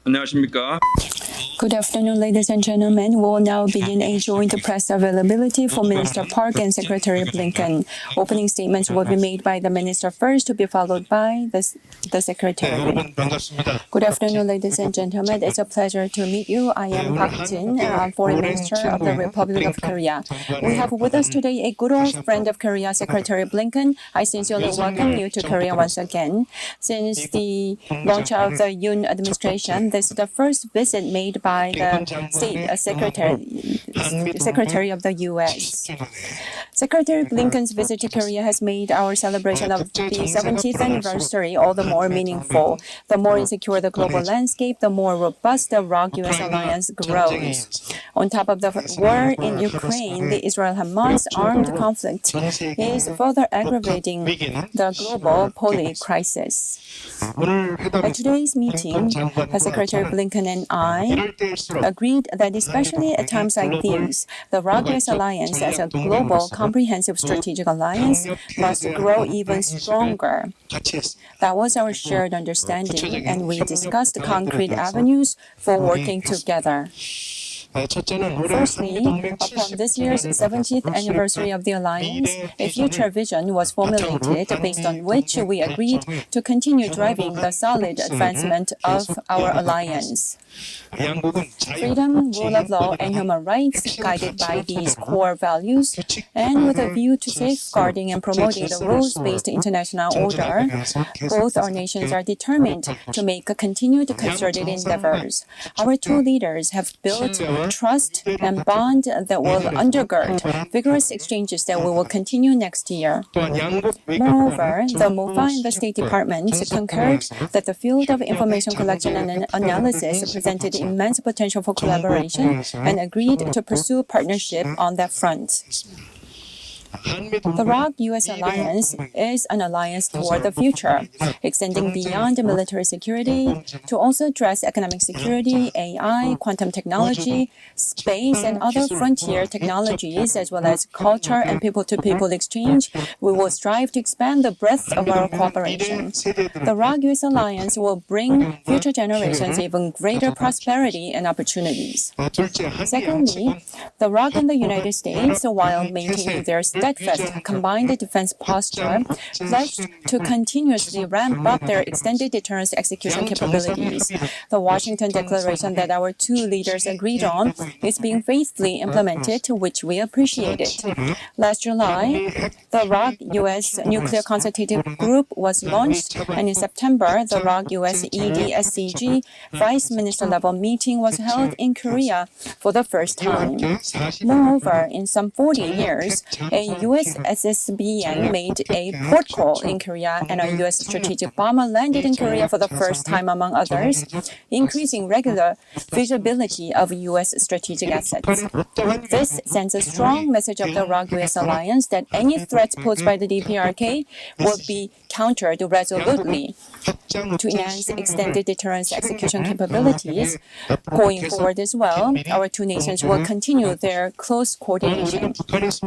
안녕하십니까? Good afternoon, ladies and gentlemen. We will now begin a joint press availability for Minister Park and Secretary Blinken. Opening statements will be made by the minister first, to be followed by the secretary. Good afternoon, ladies and gentlemen. It's a pleasure to meet you. I am Park Jin, Foreign Minister of the Republic of Korea. We have with us today a good old friend of Korea, Secretary Blinken. I sincerely welcome you to Korea once again. Since the launch of the Yoon administration, this is the first visit made by the State Secretary of the U.S. Secretary Blinken's visit to Korea has made our celebration of the 70th anniversary all the more meaningful. The more insecure the global landscape, the more robust the ROK-US alliance grows. On top of the war in Ukraine, the Israel-Hamas armed conflict is further aggravating the global poly crisis. At today's meeting, Secretary Blinken and I agreed that especially at times like these, the ROK-US alliance as a global comprehensive strategic alliance must grow even stronger. That was our shared understanding, and we discussed concrete avenues for working together. Firstly, upon this year's 70th anniversary of the alliance, a future vision was formulated based on which we agreed to continue driving the solid advancement of our alliance. Freedom, rule of law, and human rights, guided by these core values, and with a view to safeguarding and promoting the rules-based international order, both our nations are determined to make continued concerted endeavors. Our two leaders have built trust and bond that will undergird vigorous exchanges that we will continue next year. Moreover, the MOFA and the State Department concurred that the field of information collection and analysis presented immense potential for collaboration and agreed to pursue partnership on that front. The ROK-US alliance is an alliance toward the future, extending beyond military security to also address economic security, AI, quantum technology, space, and other frontier technologies, as well as culture and people-to-people exchange. We will strive to expand the breadth of our cooperation. The ROK-US alliance will bring future generations even greater prosperity and opportunities. Secondly, the ROK and the United States, while maintaining their steadfast combined defense posture, pledged to continuously ramp up their extended deterrence execution capabilities. The Washington Declaration that our two leaders agreed on is being faithfully implemented, which we appreciated. Last July, the ROK-US Nuclear Consultative Group was launched, and in September, the ROK-US EDSCG Vice Minister level meeting was held in Korea for the first time. Moreover, in some 40 years, a U.S. SSBN made a port call in Korea, and a U.S. strategic bomber landed in Korea for the first time, among others, increasing regular visibility of U.S. strategic assets. This sends a strong message of the ROK-US alliance that any threats posed by the DPRK will be countered resolutely. To enhance extended deterrence execution capabilities going forward as well, our two nations will continue their close coordination.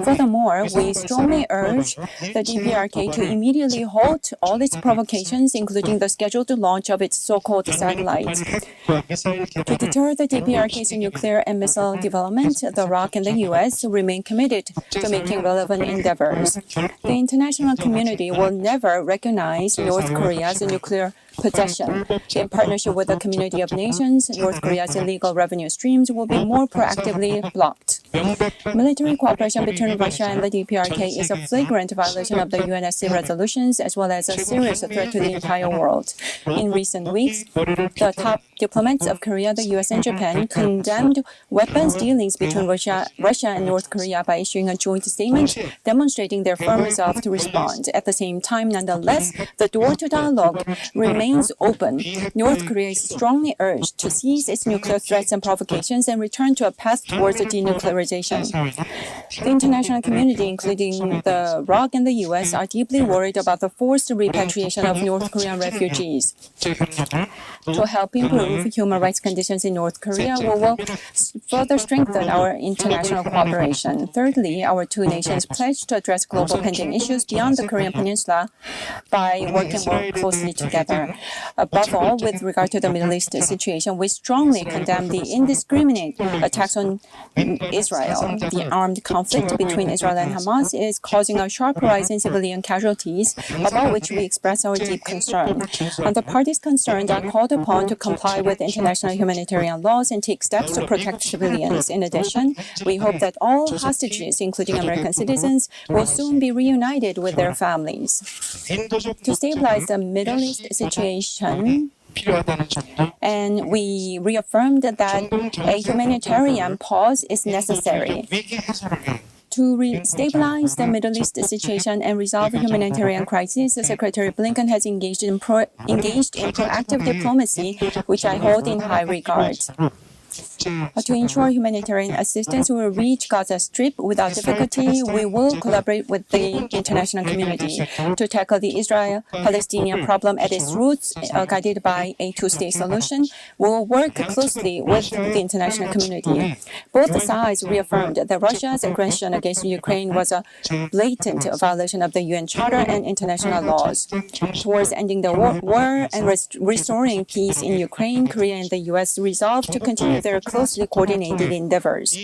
Furthermore, we strongly urge the DPRK to immediately halt all its provocations, including the scheduled launch of its so-called satellites. To deter the DPRK's nuclear and missile development, the ROK and the U.S. remain committed to making relevant endeavors. The international community will never recognize North Korea's nuclear possession. In partnership with the community of nations, North Korea's illegal revenue streams will be more proactively blocked. Military cooperation between Russia and the DPRK is a flagrant violation of the UNSC resolutions, as well as a serious threat to the entire world. In recent weeks, the top diplomats of Korea, the U.S., and Japan condemned weapons dealings between Russia and North Korea by issuing a joint statement demonstrating their firm resolve to respond. At the same time, nonetheless, the door to dialogue remains open. North Korea is strongly urged to cease its nuclear threats and provocations and return to a path towards denuclearization. The international community, including the ROK and the U.S., are deeply worried about the forced repatriation of North Korean refugees. To help improve human rights conditions in North Korea, we will further strengthen our international cooperation. Thirdly, our two nations pledge to address global pending issues beyond the Korean Peninsula by working more closely together. Above all, with regard to the Middle East situation, we strongly condemn the indiscriminate attacks on Israel. The armed conflict between Israel and Hamas is causing a sharp rise in civilian casualties, about which we express our deep concern. The parties concerned are called upon to comply with international humanitarian laws and take steps to protect civilians. In addition, we hope that all hostages, including American citizens, will soon be reunited with their families. To stabilize the Middle East situation, and we reaffirmed that a humanitarian pause is necessary. To stabilize the Middle East situation and resolve the humanitarian crisis, Secretary Blinken has engaged in proactive diplomacy, which I hold in high regard. To ensure humanitarian assistance will reach Gaza Strip without difficulty, we will collaborate with the international community to tackle the Israel-Palestinian problem at its roots, guided by a two-state solution. We will work closely with the international community. Both sides reaffirmed that Russia's aggression against Ukraine was a blatant violation of the UN Charter and international laws. Towards ending the war and restoring peace in Ukraine, Korea and the U.S. resolved to continue their closely coordinated endeavors.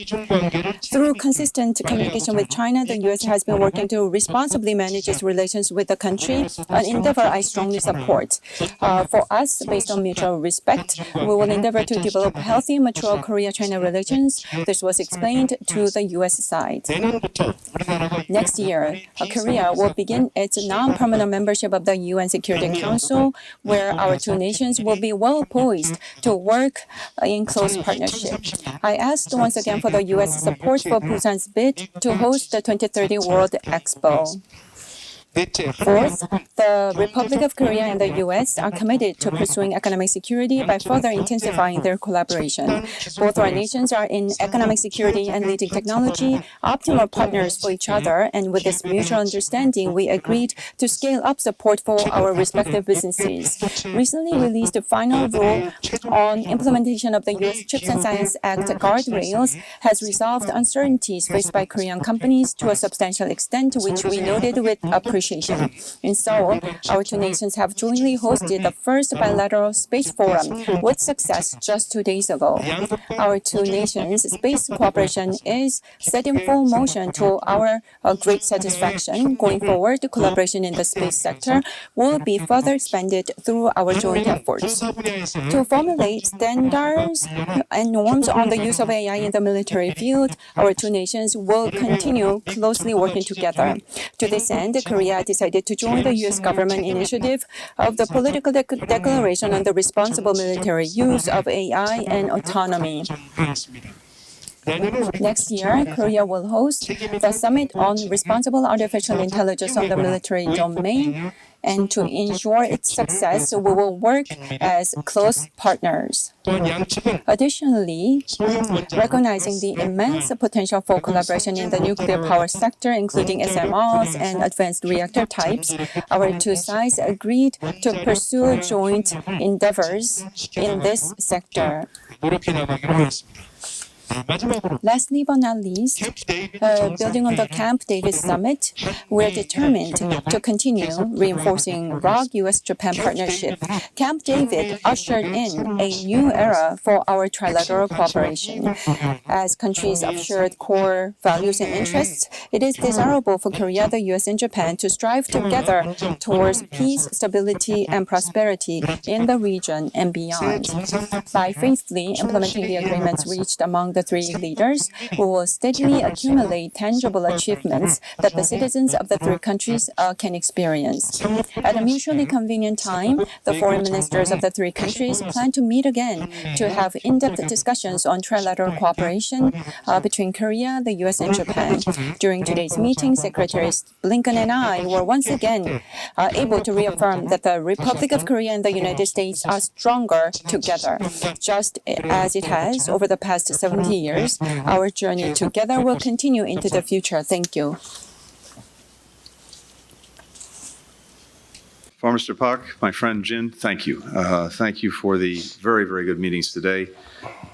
Through consistent communication with China, the U.S. has been working to responsibly manage its relations with the country, an endeavor I strongly support. For us, based on mutual respect, we will endeavor to develop healthy, mature Korea-China relations. This was explained to the U.S. side. Next year, Korea will begin its non-permanent membership of the UN Security Council, where our two nations will be well poised to work in close partnership. I asked once again for the U.S. support for Busan's bid to host the 2030 World Expo. Fourth, the Republic of Korea and the U.S. are committed to pursuing economic security by further intensifying their collaboration. Both our nations are in economic security and leading technology, optimal partners for each other, and with this mutual understanding, we agreed to scale up support for our respective businesses. Recently released the final rule on implementation of the U.S. Chips and Science Act guardrails has resolved uncertainties faced by Korean companies to a substantial extent, which we noted with appreciation. In Seoul, our two nations have jointly hosted the first bilateral space forum with success just 2 days ago. Our two nations' space cooperation is set in full motion to our great satisfaction. Going forward, the collaboration in the space sector will be further expanded through our joint efforts. To formulate standards and norms on the use of AI in the military field, our two nations will continue closely working together. To this end, Korea decided to join the U.S. government initiative of the Political Declaration on the Responsible Military Use of AI and Autonomy. Next year, Korea will host the Summit on Responsible Artificial Intelligence on the Military Domain, and to ensure its success, we will work as close partners. Additionally, recognizing the immense potential for collaboration in the nuclear power sector, including SMRs and advanced reactor types, our two sides agreed to pursue joint endeavors in this sector. Lastly but not least, building on the Camp David Summit, we are determined to continue reinforcing ROK-U.S.-Japan partnership. Camp David ushered in a new era for our trilateral cooperation. As countries of shared core values and interests, it is desirable for Korea, the U.S., and Japan to strive together towards peace, stability, and prosperity in the region and beyond. By faithfully implementing the agreements reached among the three leaders, we will steadily accumulate tangible achievements that the citizens of the three countries can experience. At a mutually convenient time, the foreign ministers of the three countries plan to meet again to have in-depth discussions on trilateral cooperation between Korea, the U.S., and Japan. During today's meeting, Secretaries Blinken and I were once again able to reaffirm that the Republic of Korea and the United States are stronger together. Just as it has over the past 70 years, our journey together will continue into the future. Thank you. Foreign Minister Park, my friend Jin, thank you. Thank you for the very, very good meetings today.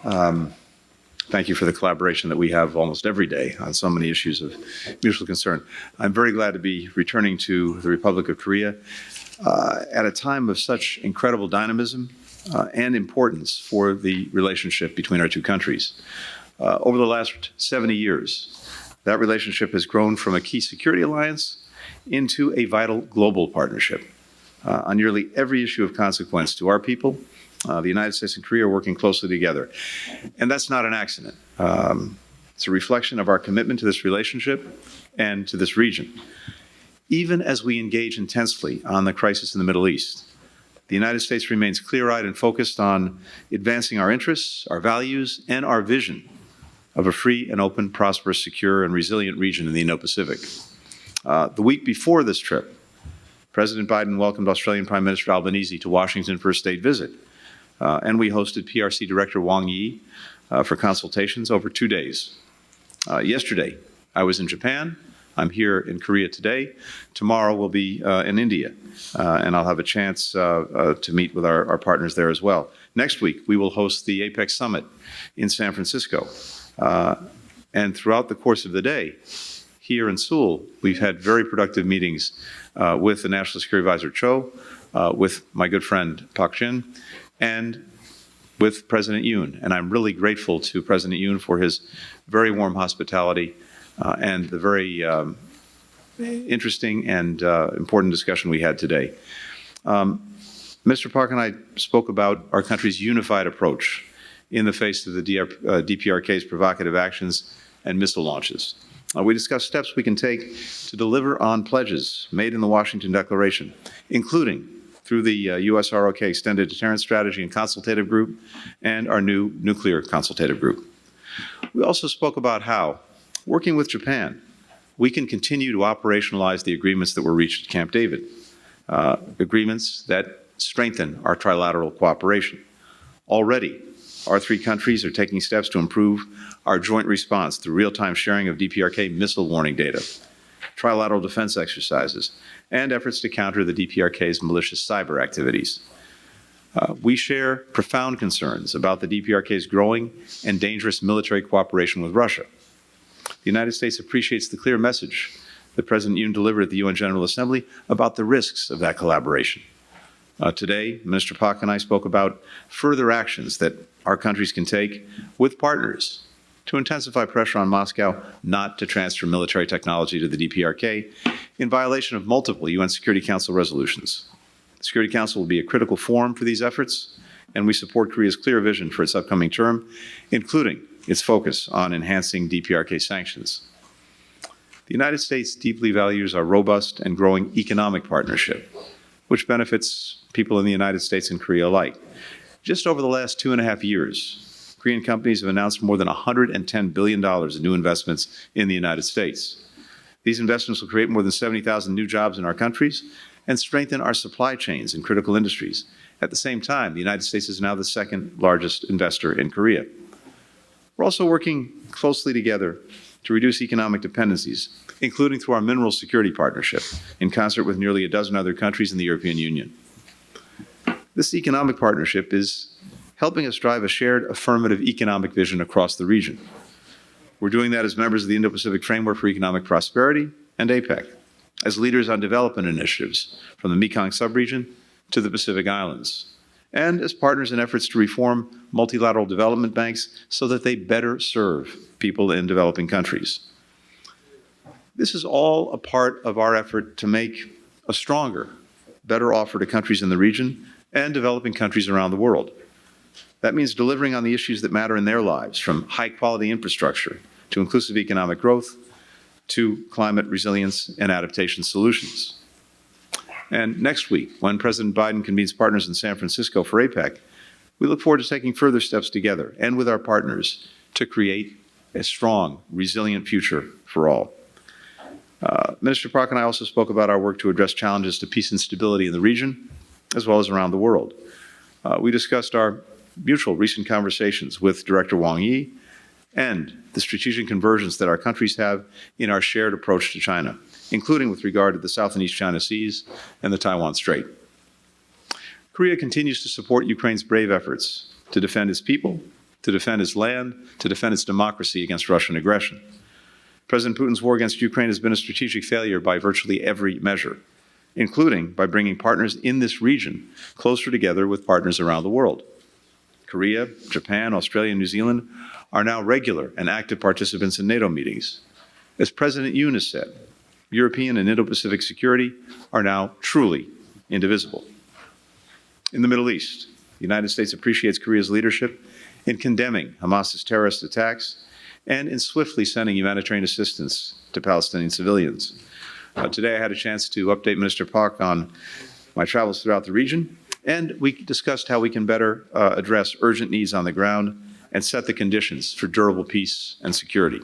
Thank you for the collaboration that we have almost every day on so many issues of mutual concern. I'm very glad to be returning to the Republic of Korea. at a time of such incredible dynamism and importance for the relationship between our two countries. Over the last 70 years, that relationship has grown from a key security alliance into a vital global partnership on nearly every issue of consequence to our people. The United States and Korea are working closely together. And that's not an accident. It's a reflection of our commitment to this relationship and to this region. Even as we engage intensely on the crisis in the Middle East, the United States remains clear-eyed and focused on advancing our interests, our values, and our vision of a free and open, prosperous, secure, and resilient region in the Indo-Pacific. The week before this trip, President Biden welcomed Australian Prime Minister Albanese to Washington for a state visit, and we hosted PRC Director Wang Yi for consultations over 2 days. Yesterday, I was in Japan. I'm here in Korea today. Tomorrow we'll be in India, and I'll have a chance to meet with our partners there as well. Next week, we will host the APEC Summit in San Francisco. And throughout the course of the day, here in Seoul, we've had very productive meetings with the National Security Advisor Cho, with my good friend Park Jin, and with President Yoon. And I'm really grateful to President Yoon for his very warm hospitality and the very interesting and important discussion we had today. Mr. Park and I spoke about our country's unified approach in the face of the DPRK's provocative actions and missile launches. We discussed steps we can take to deliver on pledges made in the Washington Declaration, including through the USROK Extended Deterrence Strategy and Consultative Group and our new Nuclear Consultative Group. We also spoke about how, working with Japan, we can continue to operationalize the agreements that were reached at Camp David, agreements that strengthen our trilateral cooperation. Already, our three countries are taking steps to improve our joint response through real-time sharing of DPRK missile warning data, trilateral defense exercises, and efforts to counter the DPRK's malicious cyber activities. We share profound concerns about the DPRK's growing and dangerous military cooperation with Russia. The United States appreciates the clear message that President Yoon delivered at the UN General Assembly about the risks of that collaboration. Today, Minister Pak and I spoke about further actions that our countries can take with partners to intensify pressure on Moscow not to transfer military technology to the DPRK in violation of multiple UN Security Council resolutions. The Security Council will be a critical forum for these efforts, and we support Korea's clear vision for its upcoming term, including its focus on enhancing DPRK sanctions. The United States deeply values our robust and growing economic partnership, which benefits people in the United States and Korea alike. Just over the last 2.5 years, Korean companies have announced more than $110 billion in new investments in the United States. These investments will create more than 70,000 new jobs in our countries and strengthen our supply chains in critical industries. At the same time, the United States is now the second largest investor in Korea. We're also working closely together to reduce economic dependencies, including through our mineral security partnership, in concert with nearly a dozen other countries in the European Union. This economic partnership is helping us drive a shared affirmative economic vision across the region. We're doing that as members of the Indo-Pacific Framework for Economic Prosperity and APEC, as leaders on development initiatives from the Mekong subregion to the Pacific Islands, and as partners in efforts to reform multilateral development banks so that they better serve people in developing countries. This is all a part of our effort to make a stronger, better offer to countries in the region and developing countries around the world. That means delivering on the issues that matter in their lives, from high-quality infrastructure to inclusive economic growth to climate resilience and adaptation solutions. And next week, when President Biden convenes partners in San Francisco for APEC, we look forward to taking further steps together and with our partners to create a strong, resilient future for all. Minister Park and I also spoke about our work to address challenges to peace and stability in the region, as well as around the world. We discussed our mutual recent conversations with Director Wang Yi and the strategic convergence that our countries have in our shared approach to China, including with regard to the South and East China Seas and the Taiwan Strait. Korea continues to support Ukraine's brave efforts to defend its people, to defend its land, to defend its democracy against Russian aggression. President Putin's war against Ukraine has been a strategic failure by virtually every measure, including by bringing partners in this region closer together with partners around the world. Korea, Japan, Australia, and New Zealand are now regular and active participants in NATO meetings. As President Yoon has said, European and Indo-Pacific security are now truly indivisible. In the Middle East, the United States appreciates Korea's leadership in condemning Hamas's terrorist attacks and in swiftly sending humanitarian assistance to Palestinian civilians. Today I had a chance to update Minister Park on my travels throughout the region, and we discussed how we can better address urgent needs on the ground and set the conditions for durable peace and security.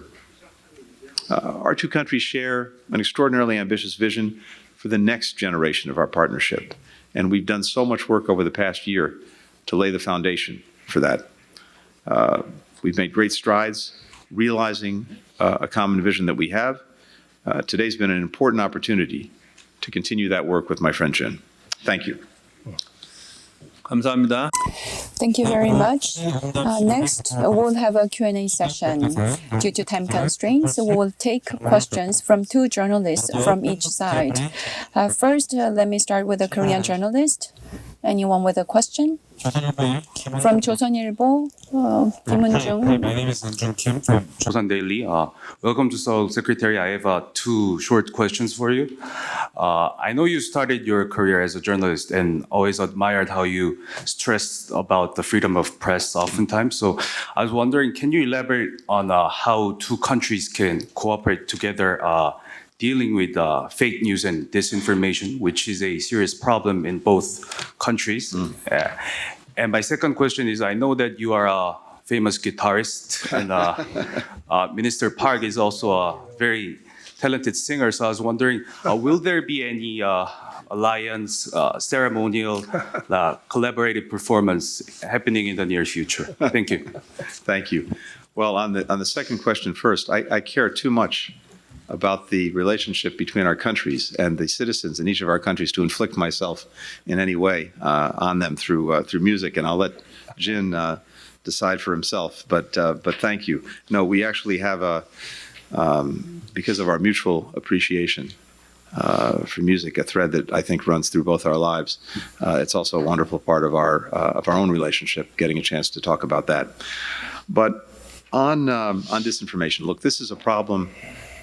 Our two countries share an extraordinarily ambitious vision for the next generation of our partnership, and we've done so much work over the past year to lay the foundation for that. We've made great strides realizing a common vision that we have. Today's been an important opportunity to continue that work with my friend Jin. Thank you. 감사합니다. Thank you very much. Next, we'll have a Q&A session. Due to time constraints, we'll take questions from two journalists from each side. First, let me start with a Korean journalist. Anyone with a question? From Joseonilbo, Kim Eun-jung. My name is Eun-jung Kim from Joseon Daily. Welcome to Seoul, Secretary. I have two short questions for you. I know you started your career as a journalist and always admired how you stressed about the freedom of press oftentimes. So I was wondering, can you elaborate on how two countries can cooperate together dealing with fake news and disinformation, which is a serious problem in both countries? And my second question is, I know that you are a famous guitarist, and Minister Park is also a very talented singer. So I was wondering, will there be any alliance, ceremonial, collaborative performance happening in the near future? Thank you. Thank you. Well, on the second question first, I care too much about the relationship between our countries and the citizens in each of our countries to inflict myself in any way on them through music, and I'll let Jin decide for himself. But thank you. No, we actually have because of our mutual appreciation for music, a thread that I think runs through both our lives. It's also a wonderful part of our own relationship, getting a chance to talk about that. But on disinformation, look, this is a problem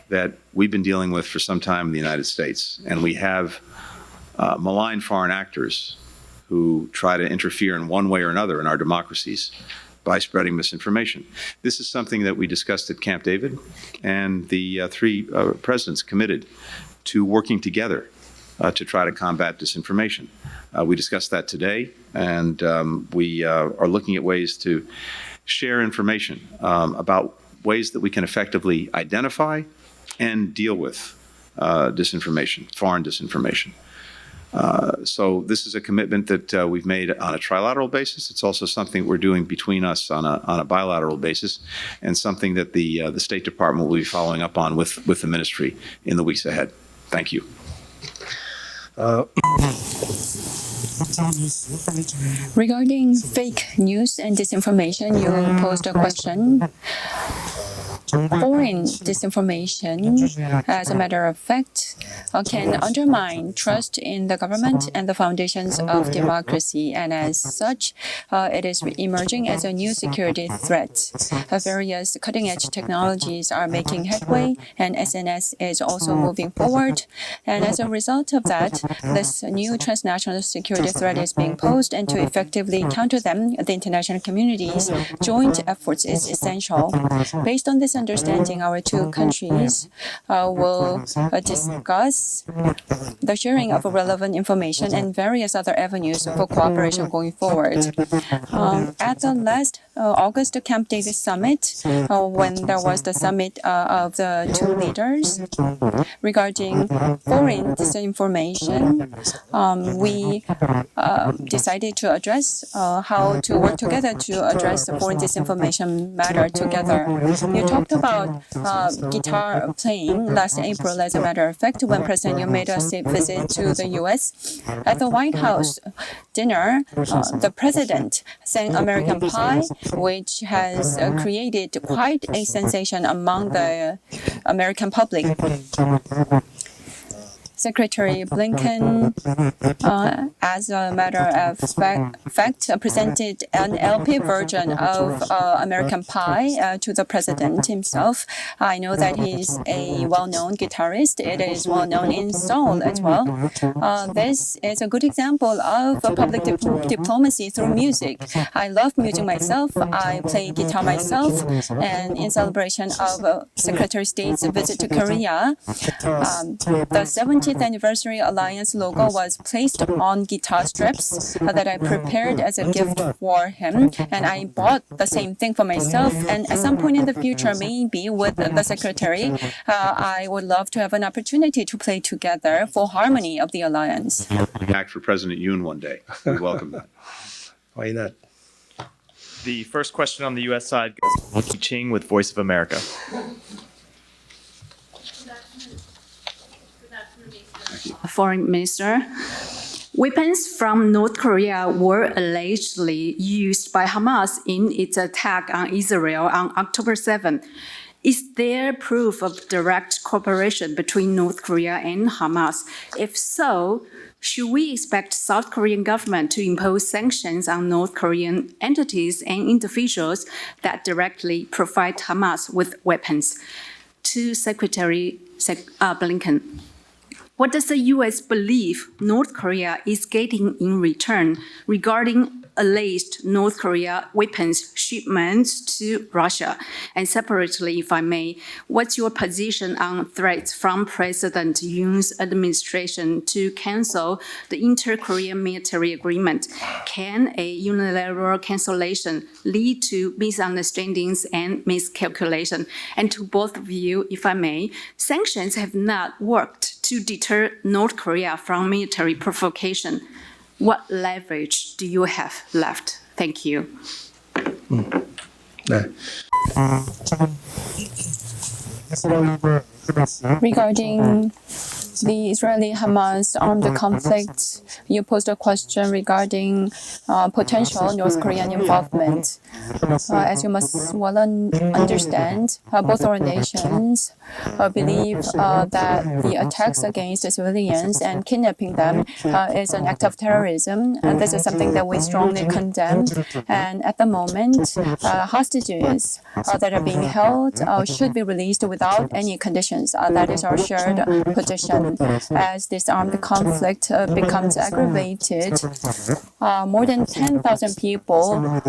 that we've been dealing with for some time in the United States, and we have malign foreign actors who try to interfere in one way or another in our democracies by spreading misinformation. This is something that we discussed at Camp David, and the three presidents committed to working together to try to combat disinformation. We discussed that today, and we are looking at ways to share information about ways that we can effectively identify and deal with disinformation, foreign disinformation. So this is a commitment that we've made on a trilateral basis. It's also something we're doing between us on a bilateral basis, and something that the State Department will be following up on with the ministry in the weeks ahead. Thank you. Regarding fake news and disinformation, you posed a question. Foreign disinformation, as a matter of fact, can undermine trust in the government and the foundations of democracy, and as such, it is emerging as a new security threat. Various cutting-edge technologies are making headway, and SNS is also moving forward. And as a result of that, this new transnational security threat is being posed, and to effectively counter them, the international community's joint efforts is essential. Based on this understanding, our two countries will discuss the sharing of relevant information and various other avenues for cooperation going forward. At the last August Camp David summit, when there was the summit of the two leaders regarding foreign disinformation, we decided to address how to work together to address the foreign disinformation matter together. You talked about guitar playing last April. As a matter of fact, when President Yoon made a state visit to the U.S., at the White House dinner, the president sang American Pie, which has created quite a sensation among the American public. Secretary Blinken, as a matter of fact, presented an LP version of American Pie to the president himself. I know that he's a well-known guitarist. It is well-known in Seoul as well. This is a good example of public diplomacy through music. I love music myself. I play guitar myself. And in celebration of Secretary of State's visit to Korea, the 70th anniversary Alliance logo was placed on guitar strips that I prepared as a gift for him. And I bought the same thing for myself. And at some point in the future, maybe with the Secretary, I would love to have an opportunity to play together for harmony of the Alliance. Act for President Yoon one day. We welcome that. Why not? The first question on the U.S. side goes to Nikki Ching with Voice of America. Foreign Minister, weapons from North Korea were allegedly used by Hamas in its attack on Israel on October 7. Is there proof of direct cooperation between North Korea and Hamas? If so, should we expect South Korean government to impose sanctions on North Korean entities and individuals that directly provide Hamas with weapons? To Secretary Blinken, what does the U.S. believe North Korea is getting in return regarding alleged North Korea weapons shipments to Russia? And separately, if I may, what's your position on threats from President Yoon's administration to cancel the Inter-Korean military agreement? Can a unilateral cancellation lead to misunderstandings and miscalculation? And to both of you, if I may, sanctions have not worked to deter North Korea from military provocation. What leverage do you have left? Thank you. 네. Regarding the Israeli-Hamas armed conflict, you posed a question regarding potential North Korean involvement. As you must well understand, both our nations believe that the attacks against the civilians and kidnapping them is an act of terrorism. And this is something that we strongly condemn. And at the moment, hostages that are being held should be released without any conditions. That is our shared position. As this armed conflict becomes aggravated, more than 10,000 people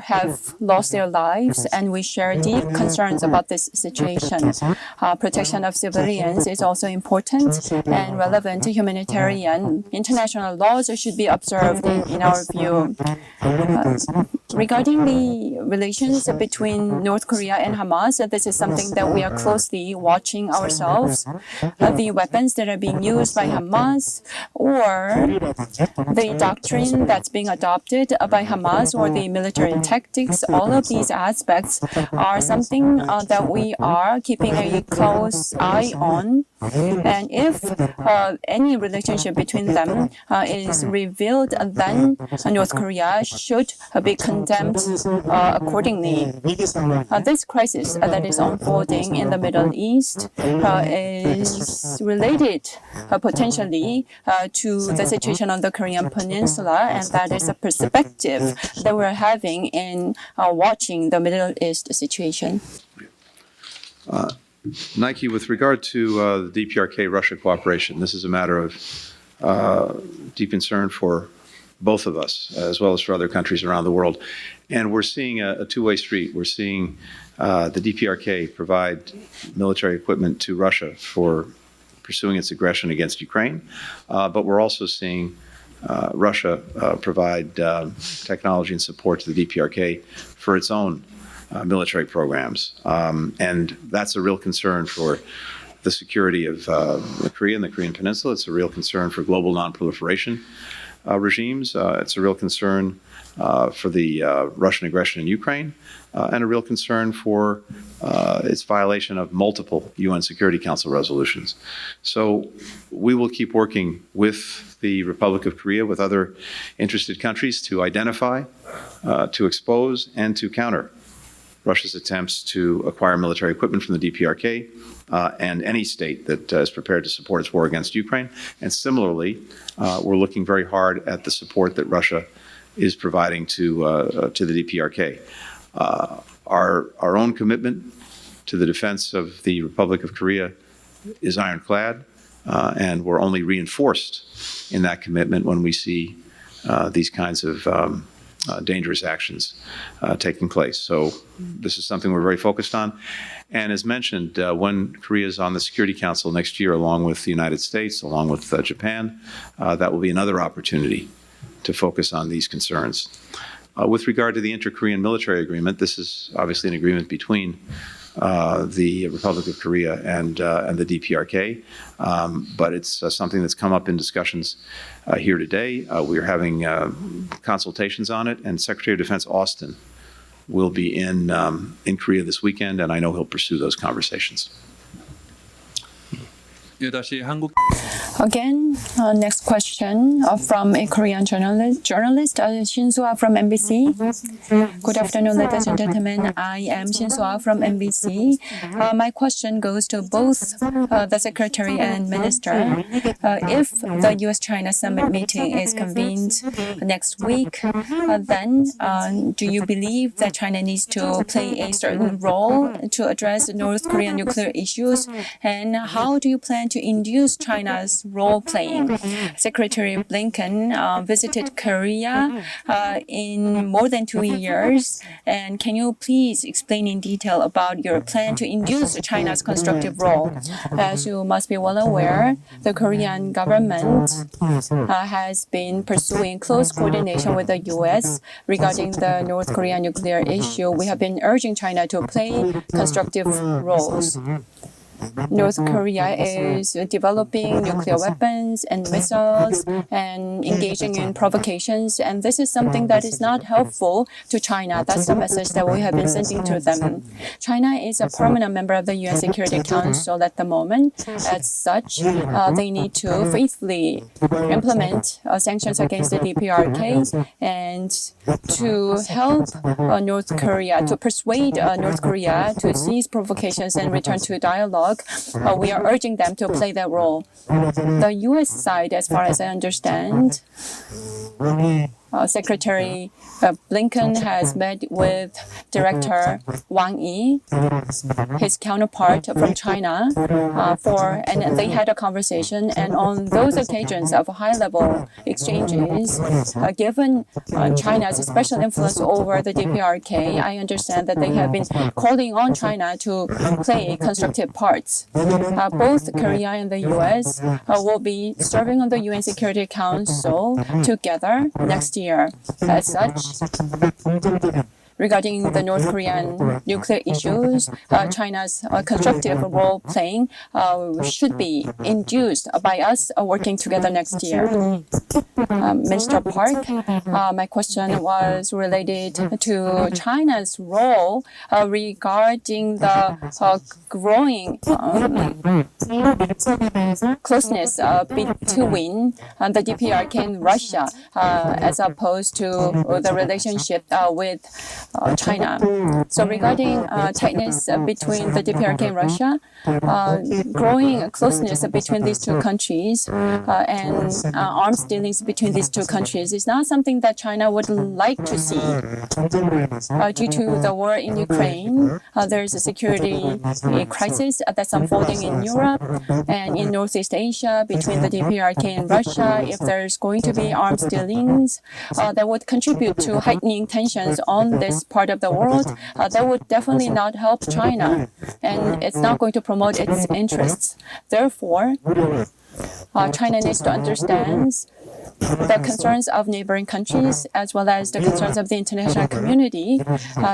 have lost their lives, and we share deep concerns about this situation. Protection of civilians is also important, and relevant humanitarian international laws should be observed in our view. Regarding the relations between North Korea and Hamas, this is something that we are closely watching ourselves. The weapons that are being used by Hamas, or the doctrine that's being adopted by Hamas, or the military tactics, all of these aspects are something that we are keeping a close eye on. And if any relationship between them is revealed, then North Korea should be condemned accordingly. This crisis that is unfolding in the Middle East is related potentially to the situation on the Korean Peninsula, and that is a perspective that we're having in watching the Middle East situation. Nike, with regard to the DPRK-Russia cooperation, this is a matter of deep concern for both of us, as well as for other countries around the world. And we're seeing a two-way street. We're seeing the DPRK provide military equipment to Russia for pursuing its aggression against Ukraine, but we're also seeing Russia provide technology and support to the DPRK for its own military programs. And that's a real concern for the security of Korea and the Korean Peninsula. It's a real concern for global nonproliferation regimes. It's a real concern for the Russian aggression in Ukraine, and a real concern for its violation of multiple UN Security Council resolutions. So we will keep working with the Republic of Korea, with other interested countries, to identify, to expose, and to counter Russia's attempts to acquire military equipment from the DPRK and any state that is prepared to support its war against Ukraine. And similarly, we're looking very hard at the support that Russia is providing to the DPRK. Our own commitment to the defense of the Republic of Korea is ironclad, and we're only reinforced in that commitment when we see these kinds of dangerous actions taking place. So this is something we're very focused on. And as mentioned, when Korea is on the Security Council next year, along with the United States, along with Japan, that will be another opportunity to focus on these concerns. With regard to the Inter-Korean Military Agreement, this is obviously an agreement between the Republic of Korea and the DPRK, but it's something that's come up in discussions here today. We're having consultations on it, and Secretary of Defense Austin will be in Korea this weekend, and I know he'll pursue those conversations. 예, 다시 한국 Again, next question from a Korean journalist Shin Soo-ah from MBC. Good afternoon, ladies and gentlemen. I am Shin Soo-ah from MBC. My question goes to both the Secretary and Minister. If the U.S.-China summit meeting is convened next week, then do you believe that China needs to play a certain role to address North Korean nuclear issues? And how do you plan to induce China's role playing? Secretary Blinken visited Korea in more than 2 years. And can you please explain in detail about your plan to induce China's constructive role? As you must be well aware, the Korean government has been pursuing close coordination with the U.S. regarding the North Korean nuclear issue. We have been urging China to play constructive roles. North Korea is developing nuclear weapons and missiles and engaging in provocations, and this is something that is not helpful to China. That's the message that we have been sending to them. China is a permanent member of the UN Security Council at the moment. As such, they need to faithfully implement sanctions against the DPRK and to help North Korea, to persuade North Korea to cease provocations and return to dialogue. We are urging them to play that role. The U.S. side, as far as I understand, Secretary Blinken has met with Director Wang Yi, his counterpart from China, and they had a conversation. And on those occasions of high-level exchanges, given China's special influence over the DPRK, I understand that they have been calling on China to play constructive parts. Both Korea and the U.S. Will be serving on the UN Security Council together next year. As such, regarding the North Korean nuclear issues, China's constructive role playing should be induced by us working together next year. Minister Park, my question was related to China's role regarding the growing closeness between the DPRK and Russia as opposed to the relationship with China. So regarding tightness between the DPRK and Russia, growing closeness between these two countries and arms dealings between these two countries is not something that China would like to see. Due to the war in Ukraine, there is a security crisis that's unfolding in Europe and in Northeast Asia between the DPRK and Russia. If there's going to be arms dealings that would contribute to heightening tensions on this part of the world, that would definitely not help China, and it's not going to promote its interests. Therefore, China needs to understand the concerns of neighboring countries as well as the concerns of the international community,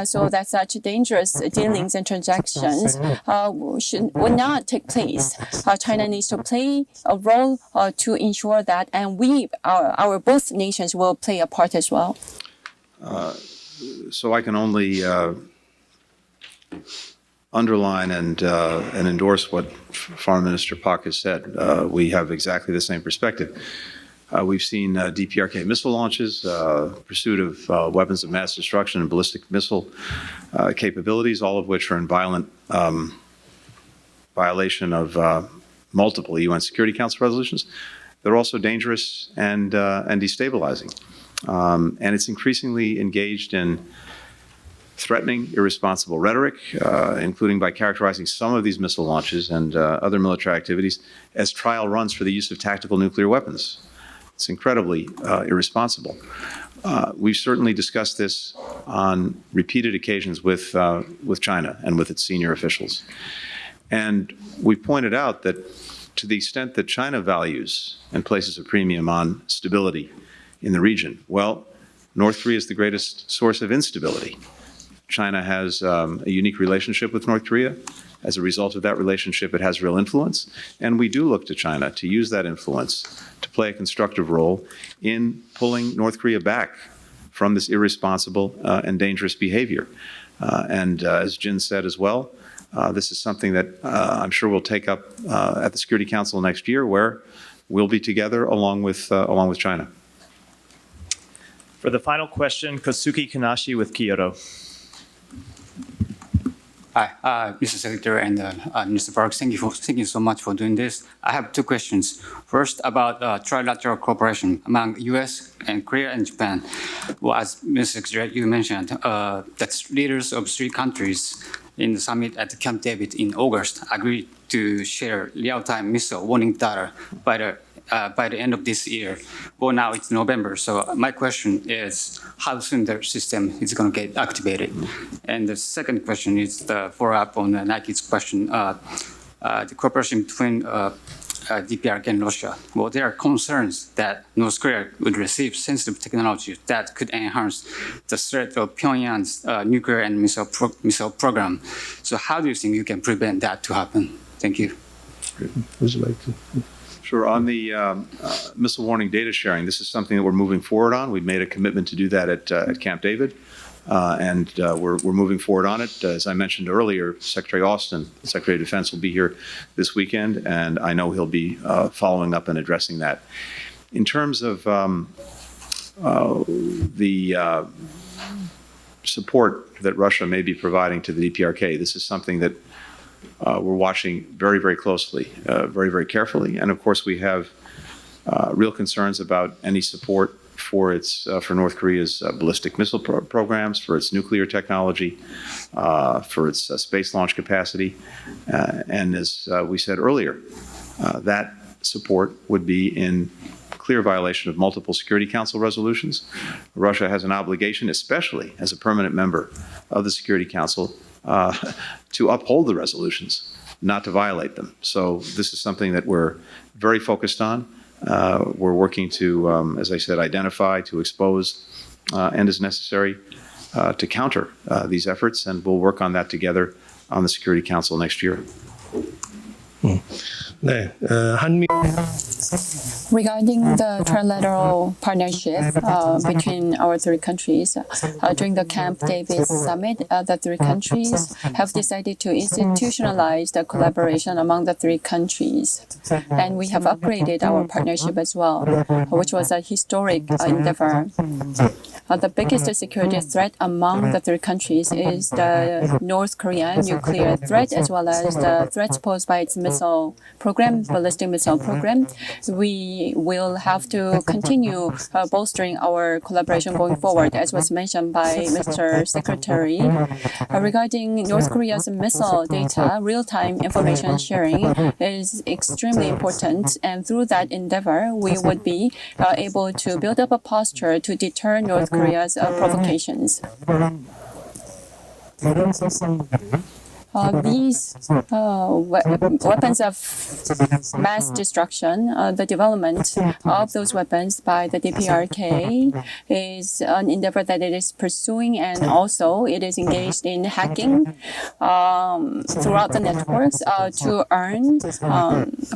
so that such dangerous dealings and transactions would not take place. China needs to play a role to ensure that, and our both nations will play a part as well. So I can only underline and endorse what Foreign Minister Park has said. We have exactly the same perspective. We've seen DPRK missile launches, pursuit of weapons of mass destruction and ballistic missile capabilities, all of which are in violent violation of multiple UN Security Council resolutions. They're also dangerous and destabilizing. And it's increasingly engaged in threatening, irresponsible rhetoric, including by characterizing some of these missile launches and other military activities as trial runs for the use of tactical nuclear weapons. It's incredibly irresponsible. We've certainly discussed this on repeated occasions with China and with its senior officials. And we pointed out that to the extent that China values and places a premium on stability in the region, well, North Korea is the greatest source of instability. China has a unique relationship with North Korea. As a result of that relationship, it has real influence. And we do look to China to use that influence to play a constructive role in pulling North Korea back from this irresponsible and dangerous behavior. And as Jin said as well, this is something that I'm sure we'll take up at the Security Council next year, where we'll be together along with China. For the final question, Kosuke Kanashi with Kyoto. Hi, Mr. Secretary and Mr. Park. Thank you so much for doing this. I have two questions. First, about trilateral cooperation among U.S. and Korea and Japan. Well, as Mr. Secretary, you mentioned that leaders of three countries in the summit at Camp David in August agreed to share real-time missile warning data by the end of this year. Well, now it's November, so my question is how soon the system is going to get activated? And the second question is the follow-up on Nike's question, the cooperation between DPRK and Russia. Well, there are concerns that North Korea would receive sensitive technology that could enhance the threat of Pyongyang's nuclear and missile program. So how do you think you can prevent that to happen? Thank you. Would you like to? Sure. On the missile warning data sharing, this is something that we're moving forward on. We've made a commitment to do that at Camp David, and we're moving forward on it. As I mentioned earlier, Secretary Austin, Secretary of Defense, will be here this weekend, and I know he'll be following up and addressing that. In terms of the support that Russia may be providing to the DPRK, this is something that we're watching very, very closely, very, very carefully. And of course, we have real concerns about any support for North Korea's ballistic missile programs, for its nuclear technology, for its space launch capacity. And as we said earlier, that support would be in clear violation of multiple Security Council resolutions. Russia has an obligation, especially as a permanent member of the Security Council, to uphold the resolutions, not to violate them. So this is something that we're very focused on. We're working to, as I said, identify, to expose, and as necessary, to counter these efforts, and we'll work on that together on the Security Council next year. Regarding the trilateral partnership between our three countries, during the Camp David summit, the three countries have decided to institutionalize the collaboration among the three countries. And we have upgraded our partnership as well, which was a historic endeavor. The biggest security threat among the three countries is the North Korean nuclear threat, as well as the threats posed by its missile program, ballistic missile program. We will have to continue bolstering our collaboration going forward, as was mentioned by Mr. Secretary. Regarding North Korea's missile data, real-time information sharing is extremely important, and through that endeavor, we would be able to build up a posture to deter North Korea's provocations. These weapons of mass destruction, the development of those weapons by the DPRK is an endeavor that it is pursuing, and also it is engaged in hacking throughout the networks to earn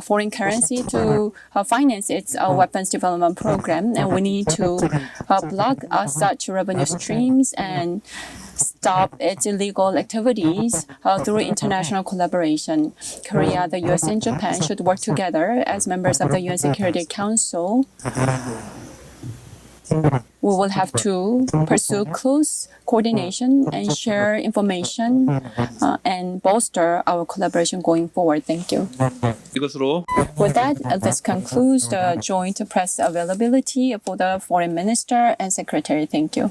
foreign currency to finance its weapons development program. And we need to block such revenue streams and stop its illegal activities through international collaboration. Korea, the US, and Japan should work together as members of the UN Security Council. We will have to pursue close coordination and share information and bolster our collaboration going forward. Thank you. 이것으로 With that, this concludes the joint press availability for the Foreign Minister and Secretary. Thank you.